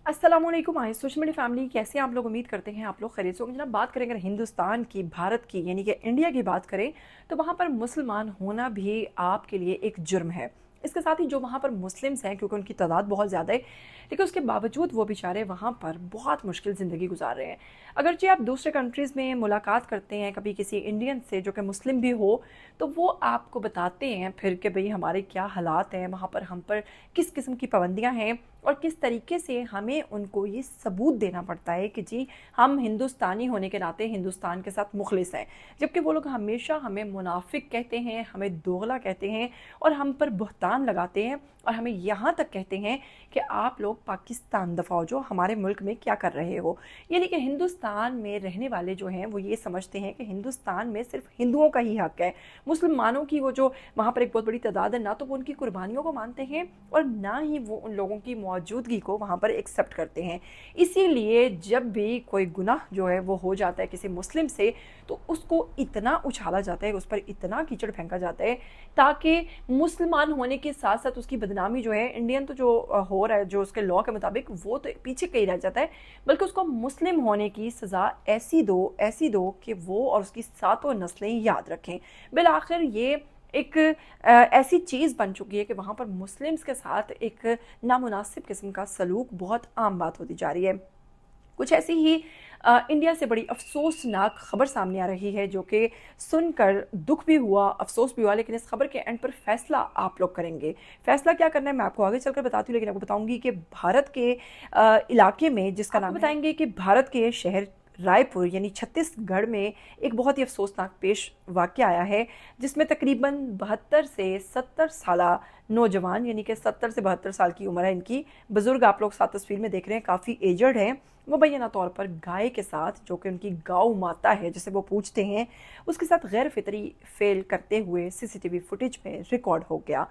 अस्सलामुअलैकुम आई social media family, कैसे आप लोग? उम्मीद करते हैं आप लोग खैरियत से होंगे। जनाब, बात करें अगर हिंदुस्तान की, भारत की यानी कि इंडिया की बात करें, तो वहाँ पर मुसलमान होना भी आपके लिए एक जुर्म है। इसके साथ ही जो वहाँ पर मुस्लिम्स हैं, क्योंकि उनकी तादाद बहुत ज़्यादा है, लेकिन उसके बावजूद वो बेचारे वहाँ पर बहुत मुश्किल ज़िंदगी गुजार रहे हैं। अगरचे आप दूसरे कंट्रीज़ में मुलाकात करते हैं कभी किसी इंडियन से जो कि मुस्लिम भी हो, तो वो आपको बताते हैं फिर कि भाई हमारे क्या हालात हैं वहाँ पर, हम पर किस किस्म की पाबंदियाँ हैं और किस तरीके से हमें उनको ये सबूत देना पड़ता है कि जी हम हिंदुस्तानी होने के नाते हिंदुस्तान के साथ मुखलिस हैं। जबकि वो लोग हमेशा हमें मुनाफिक कहते हैं, हमें दोगला कहते हैं और हम पर बुहतान लगाते हैं और हमें यहाँ तक कहते हैं कि आप लोग पाकिस्तान दफ़ा हो, जो हमारे मुल्क में क्या कर रहे हो। यानी कि हिंदुस्तान में रहने वाले जो हैं वो ये समझते हैं कि हिंदुस्तान में सिर्फ हिंदुओं का ही हक है। मुसलमानों की वो जो वहाँ पर एक बहुत बड़ी तादाद है, ना तो वो उनकी कुर्बानियों को मानते हैं और ना ही वो उन लोगों की मौजूदगी को वहाँ पर एक्सेप्ट करते हैं। इसीलिए जब भी कोई गुनाह जो है वो हो जाता है किसी मुस्लिम से, तो उसको इतना उछाला जाता है, उस पर इतना कीचड़ फेंका जाता है ताकि मुसलमान होने के साथ साथ उसकी बदनामी जो है, इंडियन तो जो हो रहा है जो उसके लॉ के मुताबिक, वो तो पीछे कहीं रह जाता है, बल्कि उसको मुस्लिम होने की सज़ा ऐसी दो कि वो और उसकी सातों नस्लें याद रखें। बिल ये एक ऐसी चीज़ बन चुकी है कि वहाँ पर मुस्लिम्स के साथ एक नामुनासिब किस्म का सलूक बहुत आम बात होती जा रही है। कुछ ऐसी ही इंडिया से बड़ी अफसोसनाक खबर सामने आ रही है, जो कि सुनकर दुख भी हुआ, अफसोस भी हुआ, लेकिन इस खबर के एंड पर फैसला आप लोग करेंगे। फैसला क्या करना है मैं आपको आगे चलकर बताती हूँ, लेकिन आपको बताऊंगी कि भारत के इलाके में जिसका नाम बताएंगे कि भारत के शहर रायपुर यानी छत्तीसगढ़ में एक बहुत ही अफसोसनाक पेश वाक़या आया है, जिसमें तकरीबन 72 से 70 साला नौजवान, यानी कि 70 से 72 साल की उम्र है इनकी, बुज़ुर्ग आप लोग साथ तस्वीर में देख रहे हैं, काफ़ी एजड हैं, वो मुबैना तौर पर गाय के साथ, जो कि उनकी गौ माता है जिसे वो पूजते हैं, उसके साथ गैर फितरी फेल करते हुए सीसीटीवी फुटेज में रिकॉर्ड हो गया।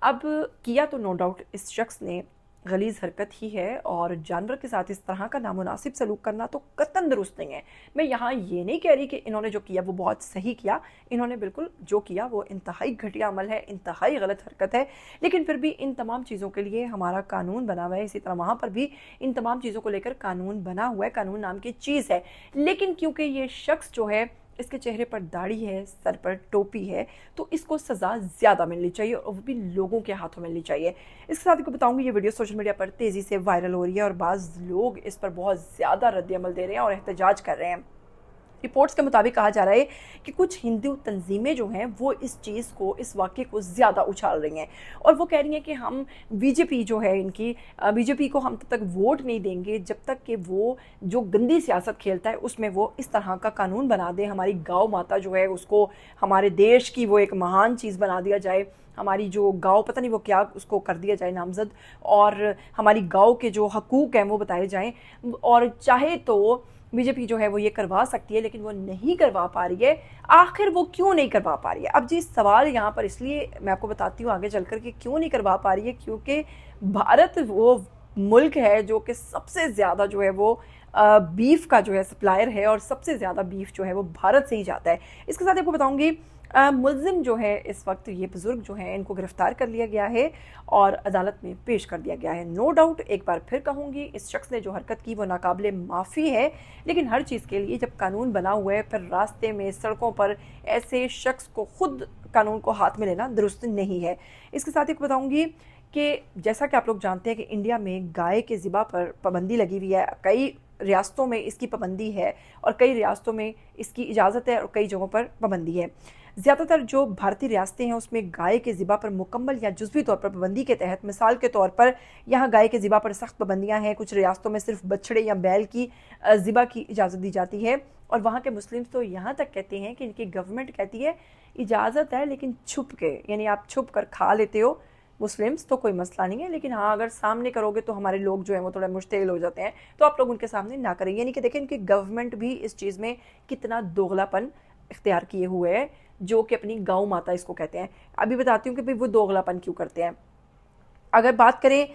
अब किया तो नो डाउट इस शख्स ने गलीज़ हरकत ही है, और जानवर के साथ इस तरह का नामुनासिब सलूक करना तो कतन दुरुस्त नहीं है। मैं यहाँ ये नहीं कह रही कि इन्होंने जो किया वो बहुत सही किया, इन्होंने बिल्कुल जो किया वो इंतहाई घटिया अमल है, इंतहाई गलत हरकत है, लेकिन फिर भी इन तमाम चीज़ों के लिए हमारा कानून बना हुआ है, इसी तरह वहाँ पर भी इन तमाम चीज़ों को लेकर कानून बना हुआ है, कानून नाम की चीज़ है। लेकिन क्योंकि ये शख्स जो है, इसके चेहरे पर दाढ़ी है, सर पर टोपी है, तो इसको सज़ा ज़्यादा मिलनी चाहिए और वो भी लोगों के हाथों मिलनी चाहिए। इसके साथ आपको बताऊंगी ये वीडियो सोशल मीडिया पर तेज़ी से वायरल हो रही है और बाज़ लोग इस पर बहुत ज़्यादा रद्द-ए-अमल दे रहे हैं और एहतजाज कर रहे हैं। रिपोर्ट्स के मुताबिक कहा जा रहा है कि कुछ हिंदू तंजीमें जो हैं वो इस चीज़ को, इस वाक़े को ज़्यादा उछाल रही हैं और वो कह रही हैं कि हम बीजेपी जो है इनकी, बीजेपी को हम तब तक वोट नहीं देंगे जब तक कि वो जो गंदी सियासत खेलता है उसमें वो इस तरह का कानून बना दे, हमारी गौ माता जो है उसको हमारे देश की वो एक महान चीज़ बना दिया जाए, हमारी जो गाँव पता नहीं वो क्या उसको कर दिया जाए नामजद, और हमारी गाँव के जो हकूक़ हैं वो बताए जाएँ। और चाहे तो बीजेपी जो है वो ये करवा सकती है, लेकिन वो नहीं करवा पा रही है। आखिर वो क्यों नहीं करवा पा रही है? अब जी सवाल यहाँ पर इसलिए मैं आपको बताती हूँ आगे चलकर कि क्यों नहीं करवा पा रही है, क्योंकि भारत वो मुल्क है जो कि सबसे ज़्यादा जो है वो बीफ का जो है सप्लायर है और सबसे ज़्यादा बीफ जो है वो भारत से ही जाता है। इसके साथ आपको बताऊँगी मुलजिम जो है इस वक्त, ये बुज़ुर्ग जो हैं, इनको गिरफ़्तार कर लिया गया है और अदालत में पेश कर दिया गया है। नो डाउट, एक बार फिर कहूँगी, इस शख्स ने जो हरकत की वो नाकाबिले माफ़ी है, लेकिन हर चीज़ के लिए जब कानून बना हुआ है, फिर रास्ते में सड़कों पर ऐसे शख्स को खुद कानून को हाथ में लेना दुरुस्त नहीं है। इसके साथ ही बताऊँगी कि जैसा कि आप लोग जानते हैं कि इंडिया में गाय के ज़िबा पर पाबंदी लगी हुई है, कई रियासतों में इसकी पाबंदी है और कई रियासतों में इसकी इजाज़त है और कई जगहों पर पाबंदी है। ज़्यादातर जो भारतीय रियासतें हैं उसमें गाय के ज़िबा पर मुकम्मल या जुज़वी तौर पर पाबंदी के तहत, मिसाल के तौर पर यहाँ गाय के ज़िबा पर सख्त पाबंदियाँ हैं, कुछ रियासतों में सिर्फ बछड़े या बैल की ज़िबा की इजाज़त दी जाती है, और वहाँ के मुस्लिम्स तो यहाँ तक कहते हैं कि इनकी गवर्नमेंट कहती है इजाज़त है लेकिन छुप के, यानी आप छुप कर खा लेते हो मुस्लिम्स तो कोई मसला नहीं है, लेकिन हाँ अगर सामने करोगे तो हमारे लोग जो हैं वो थोड़ा मुश्तिल हो जाते हैं, तो आप लोग उनके सामने ना करें। यानी कि देखें इनकी गवर्नमेंट भी इस चीज़ में कितना दोगलापन इख्तियार किए हुए है, जो कि अपनी गौ माता इसको कहते हैं। अभी बताती हूँ कि भाई वो दोगलापन क्यों करते हैं। अगर बात करें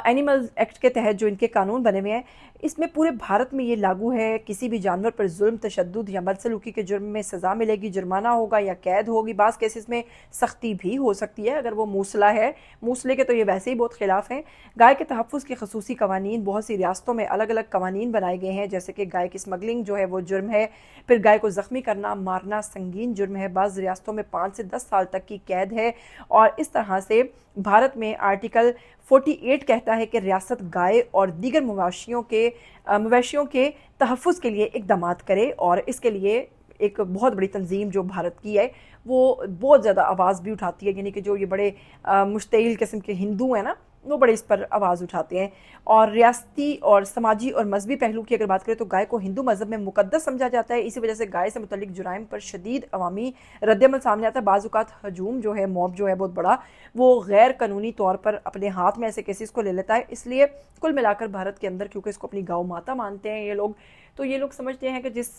एनिमल एक्ट के तहत जो इनके कानून बने हुए हैं, इसमें पूरे भारत में ये लागू है। किसी भी जानवर पर जुल्म, तशद्दुद या बदसलूकी के जुर्म में सज़ा मिलेगी, जुर्माना होगा या कैद होगी। बाज़ केसेस में सख्ती भी हो सकती है अगर वो मूसला है। मूसले के तो ये वैसे ही बहुत खिलाफ हैं। गाय के तहफ़्फ़ुज़ के खसूसी कवानीन बहुत सी रियासतों में अलग अलग कवानीन बनाए गए हैं, जैसे कि गाय की स्मगलिंग जो है वो जुर्म है। फिर गाय को ज़ख्मी करना, मारना संगीन जुर्म है। बाज़ रियासतों में 5 से 10 साल तक की कैद है। और इस तरह से भारत में आर्टिकल 48 कहता है कि रियासत गाय और दीगर मवेशियों के तहफ़्फ़ुज़ के लिए इक़दामात करे। और इसके लिए एक बहुत बड़ी तंजीम जो भारत की है वो बहुत ज़्यादा आवाज़ भी उठाती है, यानी कि जो ये बड़े मुश्तइल किस्म के हिंदू हैं ना, वो बड़े इस पर आवाज़ उठाते हैं। और रियासती और समाजी और मजहबी पहलू की अगर बात करें तो गाय को हिंदू मज़हब में मुक़द्दस समझा जाता है। इसी वजह से गाय से मुतल्लिक जुराइम पर शदीद अवामी रद्दअमल सामने आता है। बाज़ औक़ात हजूम जो है, मॉब जो है बहुत बड़ा, वो गैर कानूनी तौर पर अपने हाथ में ऐसे केसेस को ले लेता है। इसलिए कुल मिलाकर भारत के अंदर, क्योंकि इसको अपनी गौ माता मानते हैं ये लोग, तो ये लोग समझते हैं कि जिस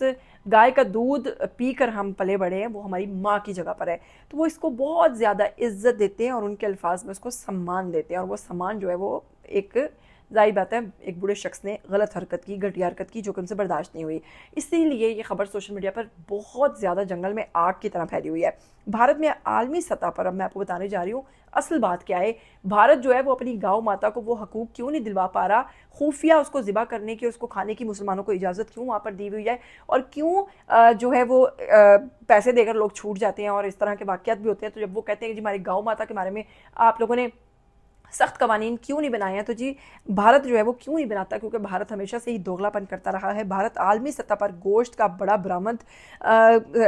गाय का दूध पीकर हम पले बड़े हैं वो हमारी माँ की जगह पर है, तो वो इसको बहुत ज़्यादा इज्जत देते हैं और उनके अल्फाज में उसको सम्मान देते हैं। और वो सम्मान जो है वो एक ज़ाहिर बात है एक बूढ़े शख्स ने गलत हरकत की, घटिया हरकत की, जो कि उनसे बर्दाश्त नहीं हुई। इसीलिए ये खबर सोशल मीडिया पर बहुत ज़्यादा जंगल में आग की तरह फैली हुई है। भारत में आलमी सतह पर, अब मैं आपको बताने जा रही हूँ असल बात क्या है। भारत जो है वो अपनी गौ माता को वो हकूक़ क्यों नहीं दिलवा पा रहा, खुफिया उसको ज़िबा करने की, उसको खाने की मुसलमानों को इजाज़त क्यों वहाँ पर दी हुई है, और क्यों जो है वो पैसे देकर लोग छूट जाते हैं और इस तरह के वाक़यात भी होते हैं। तो जब वो कहते हैं कि जी हमारी गौ माता के बारे में आप लोगों ने सख्त कवानीन क्यों नहीं बनाए हैं, तो जी भारत जो है वो क्यों नहीं बनाता, क्योंकि भारत हमेशा से ही दोगलापन करता रहा है। भारत आलमी सतह पर गोश्त का बड़ा बरामद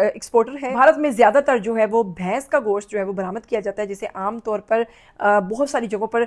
एक्सपोर्टर है। भारत में ज़्यादातर जो है वो भैंस का गोश्त जो है वो बरामद किया जाता है, जिसे आम तौर पर बहुत सारी जगहों पर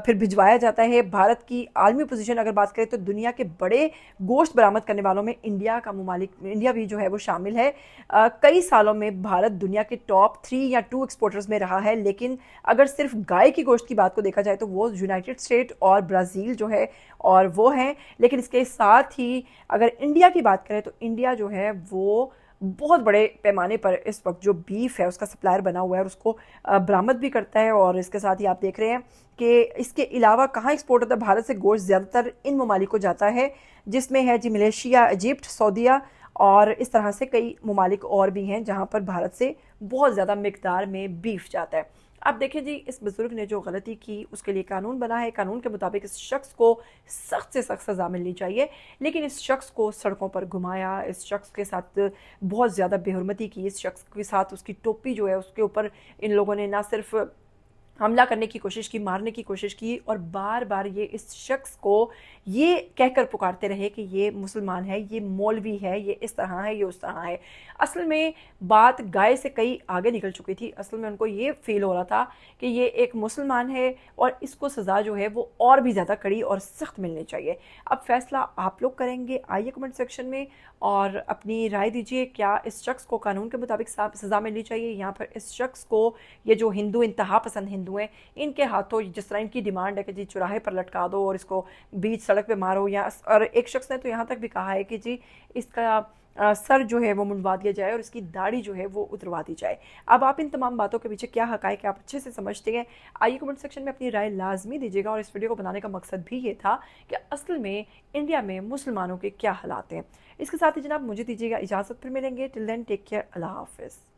फिर भिजवाया जाता है। भारत की आलमी पोजीशन अगर बात करें तो दुनिया के बड़े गोश्त बरामद करने वालों में इंडिया भी जो है वो शामिल है। कई सालों में भारत दुनिया के टॉप 3 या 2 एक्सपोर्टर्स में रहा है। लेकिन अगर सिर्फ गाय की गोश्त की बात को देखा जाए तो वो यूनाइटेड स्टेट और ब्राज़ील जो है और वो हैं। लेकिन इसके साथ ही अगर इंडिया की बात करें तो इंडिया जो है वो बहुत बड़े पैमाने पर इस वक्त जो बीफ है उसका सप्लायर बना हुआ है और उसको बरामद भी करता है। और इसके साथ ही आप देख रहे हैं कि इसके अलावा कहाँ एक्सपोर्ट होता है भारत से गोश्त, ज़्यादातर इन ममालिक को जाता है, जिसमें है जी मलेशिया, इजिप्ट, सऊदीया, और इस तरह से कई ममालिक और भी हैं जहाँ पर भारत से बहुत ज़्यादा मिकदार में बीफ जाता है। अब देखिए जी, इस बुजुर्ग ने जो गलती की उसके लिए कानून बना है। कानून के मुताबिक इस शख्स को सख्त से सख्त सज़ा मिलनी चाहिए, लेकिन इस शख्स को सड़कों पर घुमाया, इस शख्स के साथ बहुत ज़्यादा बेहुरमती की, इस शख्स के साथ उसकी टोपी जो है उसके ऊपर इन लोगों ने ना सिर्फ हमला करने की कोशिश की, मारने की कोशिश की, और बार बार ये इस शख्स को ये कहकर पुकारते रहे कि ये मुसलमान है, ये मौलवी है, ये इस तरह है, ये उस तरह है। असल में बात गाय से कई आगे निकल चुकी थी। असल में उनको ये फील हो रहा था कि ये एक मुसलमान है और इसको सज़ा जो है वो और भी ज़्यादा कड़ी और सख्त मिलनी चाहिए। अब फैसला आप लोग करेंगे, आइए कमेंट सेक्शन में और अपनी राय दीजिए। क्या इस शख्स को कानून के मुताबिक सज़ा मिलनी चाहिए, या फिर इस शख्स को, ये जो हिंदू इंतहा पसंद हिंदू हैं, इनके हाथों जिस तरह इनकी डिमांड है कि जी चौराहे पर लटका दो और इसको बीच सड़क पे मारो, या और एक शख्स ने तो यहाँ तक भी कहा है कि जी इसका सर जो है वो मुंडवा दिया जाए और इसकी दाढ़ी जो है वो उतरवा दी जाए। अब आप इन तमाम बातों के पीछे क्या हक़ाइक़ आप अच्छे से समझते हैं, आइए कमेंट सेक्शन में अपनी राय लाजमी दीजिएगा। और इस वीडियो को बनाने का मकसद भी ये था कि असल में इंडिया में मुसलमानों के क्या हालात हैं। इसके साथ ही जनाब मुझे दीजिएगा इजाज़त, फिर मिलेंगे। टिल देन टेक केयर, अल्लाह हाफ़िज़।